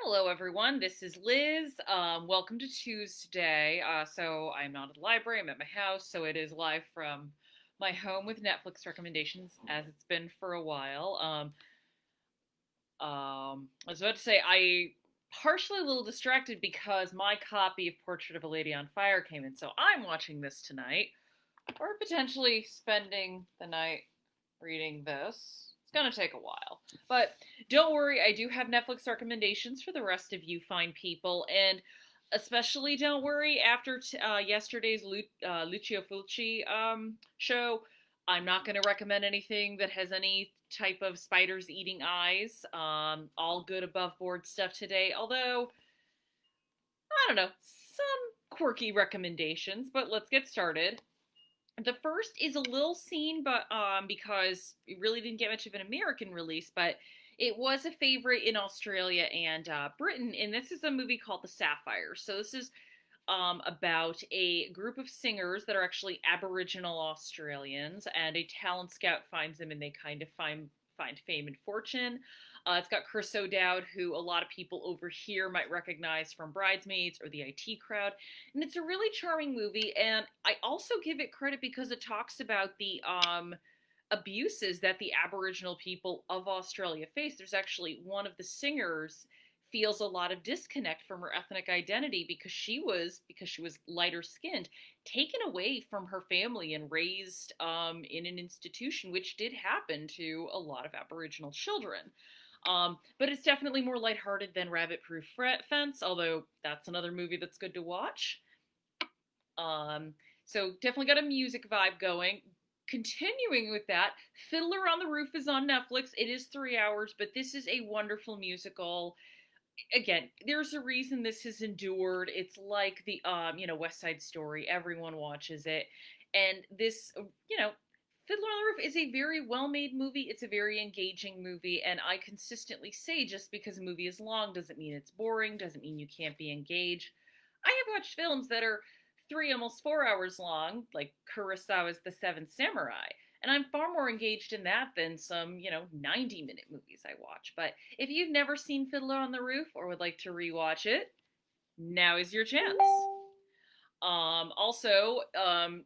Hello, everyone. This is Liz. Welcome to Tuesday. So I'm not at the library. I'm at my house. So it is live from my home with Netflix recommendations, as it's been for a while. I was about to say I partially a little distracted because my copy of Portrait of a Lady on Fire came in. So I'm watching this tonight, or potentially spending the night reading this. It's gonna take a while. But don't worry, I do have Netflix recommendations for the rest of you fine people. And especially don't worry, after yesterday's Lucio Fulci show, I'm not going to recommend anything that has any type of spiders eating eyes. All good above board stuff today. Although, I don't know, some quirky recommendations, but let's get started. The first is a little seen, but because it really didn't get much of an American release, but it was a favorite in Australia and Britain. And this is a movie called The Sapphire. So this is about a group of singers that are actually Aboriginal Australians, and a talent scout finds them, and they kind of find fame and fortune. It's got Chris O'Dowd, who a lot of people over here might recognize from Bridesmaids or the IT Crowd, and it's a really charming movie. And I also give it credit because it talks about the abuses that the Aboriginal people of Australia face. There's actually one of the singers feels a lot of disconnect from her ethnic identity because she was lighter skinned, taken away from her family and raised in an institution, which did happen to a lot of Aboriginal children. But it's definitely more lighthearted than Rabbit Proof Fence, although that's another movie that's good to watch. Um, so definitely got a music vibe going. Continuing with that, Fiddler on the Roof is on Netflix. It is 3 hours, but this is a wonderful musical. Again, there's a reason this has endured. It's like the West Side Story. Everyone watches it. And this, Fiddler on the Roof is a very well-made movie. It's a very engaging movie, and I consistently say just because a movie is long doesn't mean it's boring, doesn't mean you can't be engaged. I have watched films that are 3, almost 4 hours long, like Kurosawa's The Seven Samurai, and I'm far more engaged in that than some, 90-minute movies I watch. But if you've never seen Fiddler on the Roof or would like to rewatch it, now is your chance.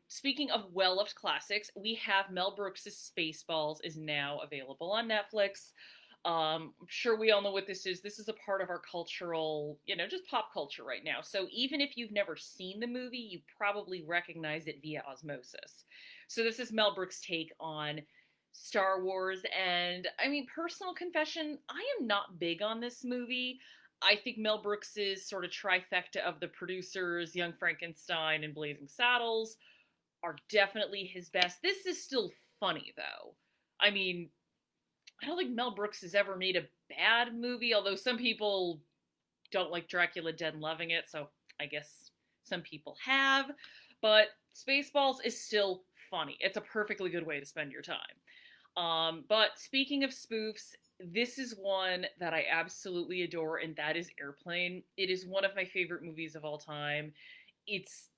Speaking of well-loved classics, we have Mel Brooks' Spaceballs is now available on Netflix. I'm sure we all know what this is. This is a part of our cultural, just pop culture right now. So even if you've never seen the movie, you probably recognize it via osmosis. So this is Mel Brooks' take on Star Wars. And I mean, personal confession, I am not big on this movie. I think Mel Brooks's sort of trifecta of the producers, Young Frankenstein and Blazing Saddles, are definitely his best. This is still funny, though. I mean, I don't think Mel Brooks has ever made a bad movie, although some people don't like Dracula Dead and loving it, so I guess some people have. But Spaceballs is still funny. It's a perfectly good way to spend your time. But speaking of spoofs, this is one that I absolutely adore, and that is Airplane. It is one of my favorite movies of all time. It's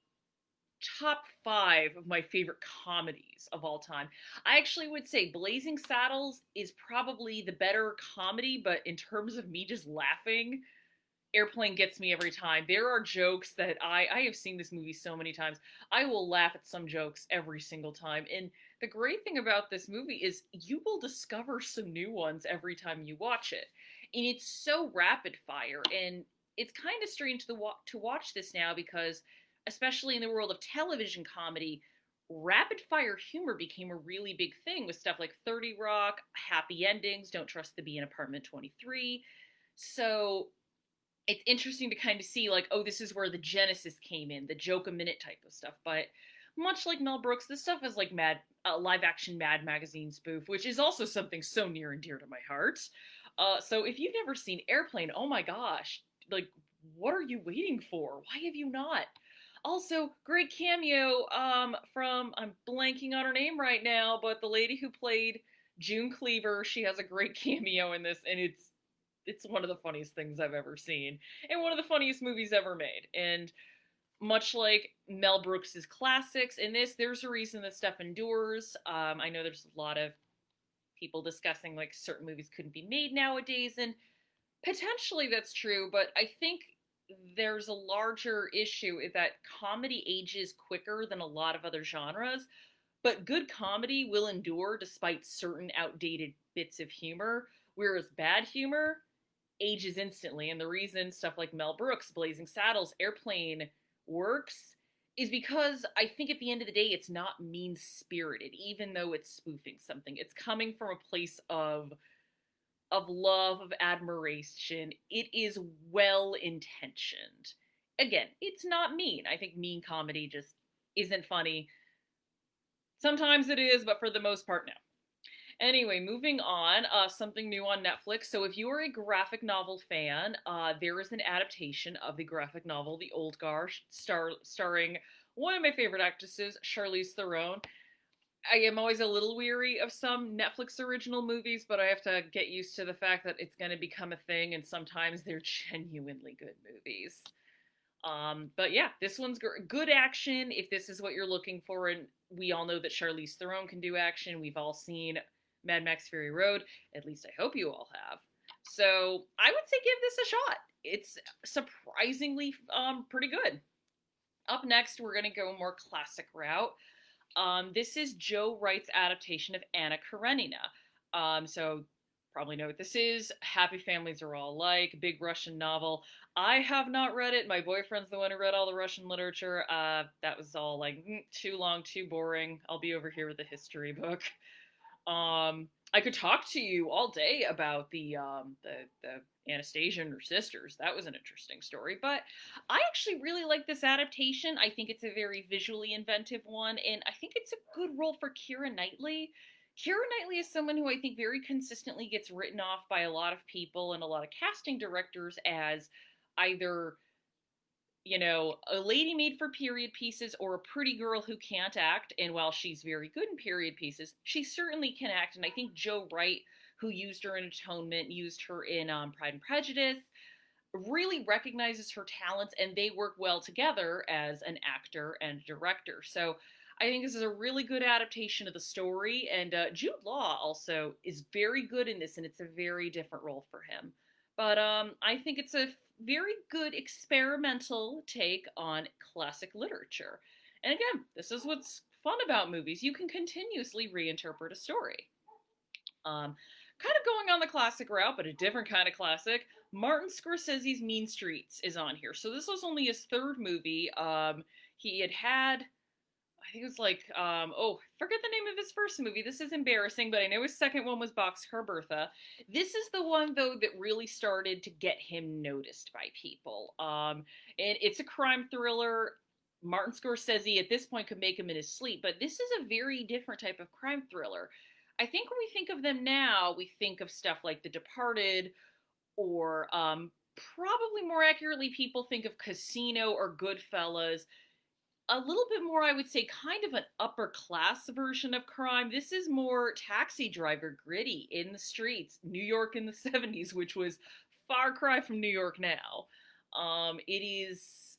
top five of my favorite comedies of all time. I actually would say Blazing Saddles is probably the better comedy, but in terms of me just laughing, Airplane gets me every time. There are jokes that I have seen this movie so many times. I will laugh at some jokes every single time. And the great thing about this movie is you will discover some new ones every time you watch it. And it's so rapid fire, and it's kind of strange to watch this now because especially in the world of television comedy, rapid fire humor became a really big thing with stuff like 30 Rock, Happy Endings, Don't Trust the Bee in Apartment 23. So it's interesting to kind of see like, oh, this is where the genesis came in, the joke a minute type of stuff. But much like Mel Brooks, this stuff is like live action Mad Magazine spoof, which is also something so near and dear to my heart. So if you've never seen Airplane, oh my gosh, like, what are you waiting for? Why have you not? Also, great cameo from, I'm blanking on her name right now, but the lady who played June Cleaver, she has a great cameo in this, and it's one of the funniest things I've ever seen, and one of the funniest movies ever made. And much like Mel Brooks's classics, in this, there's a reason that stuff endures. I know there's a lot of people discussing like certain movies couldn't be made nowadays, and Potentially that's true, but I think there's a larger issue that comedy ages quicker than a lot of other genres, but good comedy will endure despite certain outdated bits of humor, whereas bad humor ages instantly. And the reason stuff like Mel Brooks, Blazing Saddles, Airplane works is because I think at the end of the day, it's not mean spirited, even though it's spoofing something. It's coming from a place of love, of admiration. It is well intentioned. Again, it's not mean. I think mean comedy just isn't funny. Sometimes it is, but for the most part, no. Anyway, moving on, something new on Netflix. So, if you are a graphic novel fan, there is an adaptation of the graphic novel The Old Guard, starring one of my favorite actresses, Charlize Theron. I am always a little weary of some Netflix original movies, but I have to get used to the fact that it's going to become a thing, and sometimes they're genuinely good movies. But yeah, this one's good action if this is what you're looking for, and we all know that Charlize Theron can do action. We've all seen Mad Max Fury Road. At least I hope you all have. So I would say give this a shot. It's surprisingly pretty good. Up next, we're going to go a more classic route. This is Joe Wright's adaptation of Anna Karenina. So probably know what this is. Happy Families Are All Alike, big Russian novel. I have not read it. My boyfriend's the one who read all the Russian literature. That was all like too long, too boring. I'll be over here with a history book. I could talk to you all day about the Anastasia and her sisters. That was an interesting story, but I actually really like this adaptation. I think it's a very visually inventive one, and I think it's a good role for Keira Knightley. Keira Knightley is someone who I think very consistently gets written off by a lot of people and a lot of casting directors as either a lady made for period pieces or a pretty girl who can't act. And while she's very good in period pieces, she certainly can act. And I think Joe Wright, who used her in Atonement, used her in Pride and Prejudice, really recognizes her talents, and they work well together as an actor and director. So I think this is a really good adaptation of the story. And Jude Law also is very good in this, and it's a very different role for him. But I think it's a very good experimental take on classic literature. And again, this is what's fun about movies. You can continuously reinterpret a story. Kind of going on the classic route, but a different kind of classic. Martin Scorsese's Mean Streets is on here. So this was only his third movie. He had I think it was like, forget the name of his first movie. This is embarrassing, but I know his second one was Boxcar Bertha. This is the one, though, that really started to get him noticed by people. And it's a crime thriller. Martin Scorsese, at this point, could make him in his sleep, but this is a very different type of crime thriller. I think when we think of them now, we think of stuff like The Departed, or probably more accurately, people think of Casino or Goodfellas. A little bit more, I would say, kind of an upper class version of crime. This is more Taxi Driver gritty in the streets, New York in the 70s, which was far cry from New York now. It is,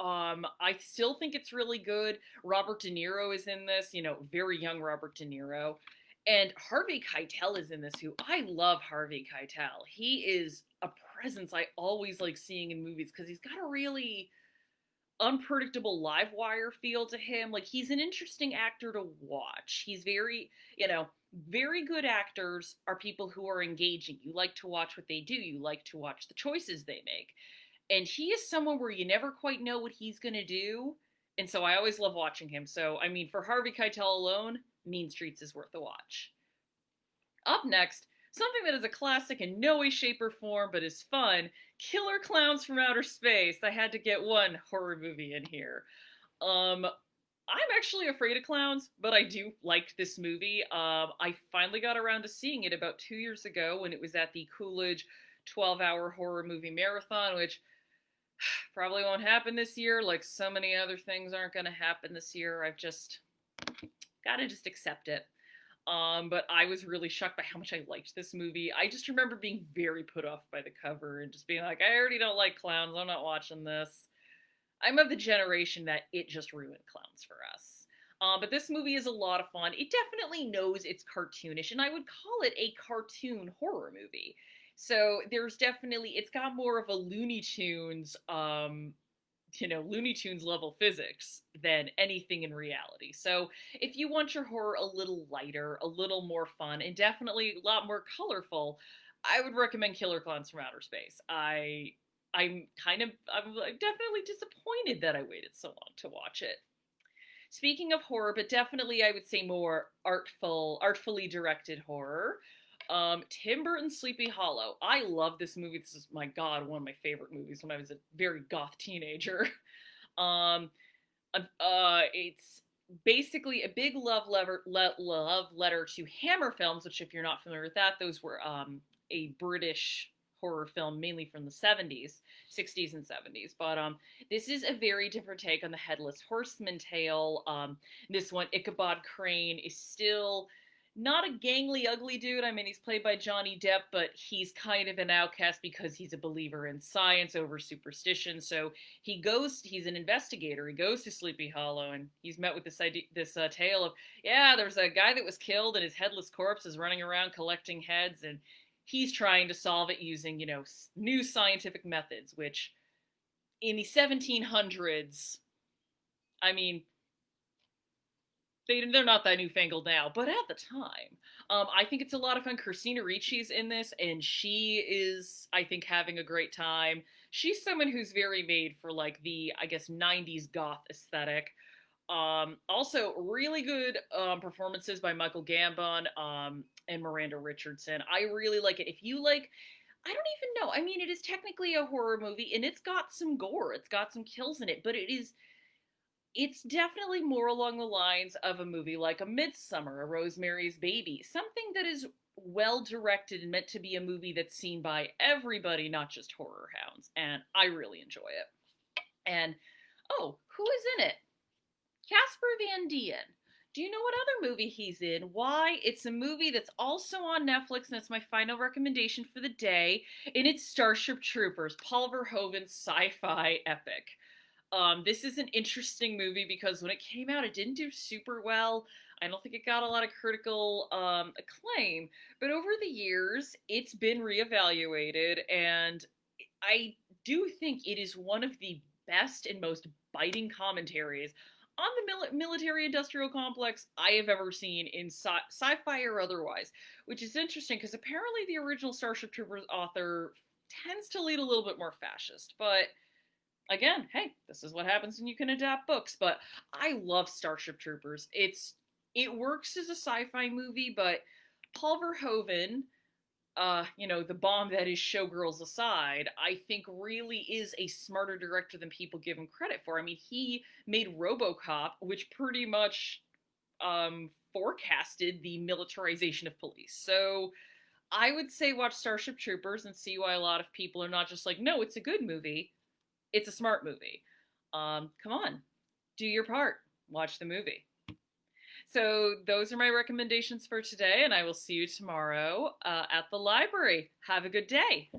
I still think it's really good. Robert De Niro is in this, very young Robert De Niro. And Harvey Keitel is in this, who I love Harvey Keitel. He is a presence I always like seeing in movies because he's got a really unpredictable live wire feel to him. Like, he's an interesting actor to watch. He's very, very good actors are people who are engaging. You like to watch what they do. You like to watch the choices they make. And he is someone where you never quite know what he's going to do. And so I always love watching him. So, I mean, for Harvey Keitel alone, Mean Streets is worth a watch. Up next, something that is a classic in no way, shape, or form, but is fun. Killer Clowns from Outer Space. I had to get one horror movie in here. I'm actually afraid of clowns, but I do like this movie. I finally got around to seeing it about 2 years ago when it was at the Coolidge 12-hour horror movie marathon, which probably won't happen this year. Like so many other things aren't going to happen this year. I've just got to just accept it. But I was really shocked by how much I liked this movie. I just remember being very put off by the cover and just being like, I already don't like clowns. I'm not watching this. I'm of the generation that it just ruined clowns for us. But this movie is a lot of fun. It definitely knows it's cartoonish, and I would call it a cartoon horror movie. So there's definitely, it's got more of a Looney Tunes level physics than anything in reality. So if you want your horror a little lighter, a little more fun, and definitely a lot more colorful, I would recommend Killer Clowns from Outer Space. I'm definitely disappointed that I waited so long to watch it. Speaking of horror, but definitely I would say more artfully directed horror. Tim Burton's Sleepy Hollow. I love this movie. This is, my God, one of my favorite movies when I was a very goth teenager. Um, it's basically a big love letter to Hammer Films, which, if you're not familiar with that, those were a British horror film, mainly from the 70s, 60s, and 70s. But this is a very different take on the Headless Horseman tale. This one, Ichabod Crane, is still not a gangly, ugly dude. I mean, he's played by Johnny Depp, but he's kind of an outcast because he's a believer in science over superstition. So he's an investigator. He goes to Sleepy Hollow, and he's met with this tale of, yeah, there's a guy that was killed, and his headless corpse is running around collecting heads, and he's trying to solve it using, new scientific methods, which in the 1700s, I mean, they're not that newfangled now, but at the time, I think it's a lot of fun. Christina Ricci's in this, and she is, I think, having a great time. She's someone who's very made for, like, the, I guess, 90s goth aesthetic. Also, really good performances by Michael Gambon and Miranda Richardson. I really like it. If you like, I don't even know. I mean, it is technically a horror movie, and it's got some gore. It's got some kills in it, but it's definitely more along the lines of a movie like A Midsummer, A Rosemary's Baby, something that is well directed and meant to be a movie that's seen by everybody, not just horror hounds, and I really enjoy it. And, oh, who is in it? Casper Van Dien. Do you know what other movie he's in? Why? It's a movie that's also on Netflix, and it's my final recommendation for the day, and it's Starship Troopers, Paul Verhoeven's sci-fi epic. This is an interesting movie because when it came out, it didn't do super well. I don't think it got a lot of critical acclaim, but over the years, it's been reevaluated, and I do think it is one of the best and most biting commentaries on the military-industrial complex I have ever seen in sci-fi or otherwise, which is interesting because apparently the original Starship Troopers author tends to lead a little bit more fascist, but again, hey, this is what happens when you can adapt books. But I love Starship Troopers. It works as a sci-fi movie, but Paul Verhoeven, the bomb that is Showgirls aside, I think really is a smarter director than people give him credit for. I mean, he made RoboCop, which pretty much forecasted the militarization of police. So I would say watch Starship Troopers and see why a lot of people are not just like, no, it's a good movie. It's a smart movie. Come on, do your part. Watch the movie. So those are my recommendations for today, and I will see you tomorrow at the library. Have a good day.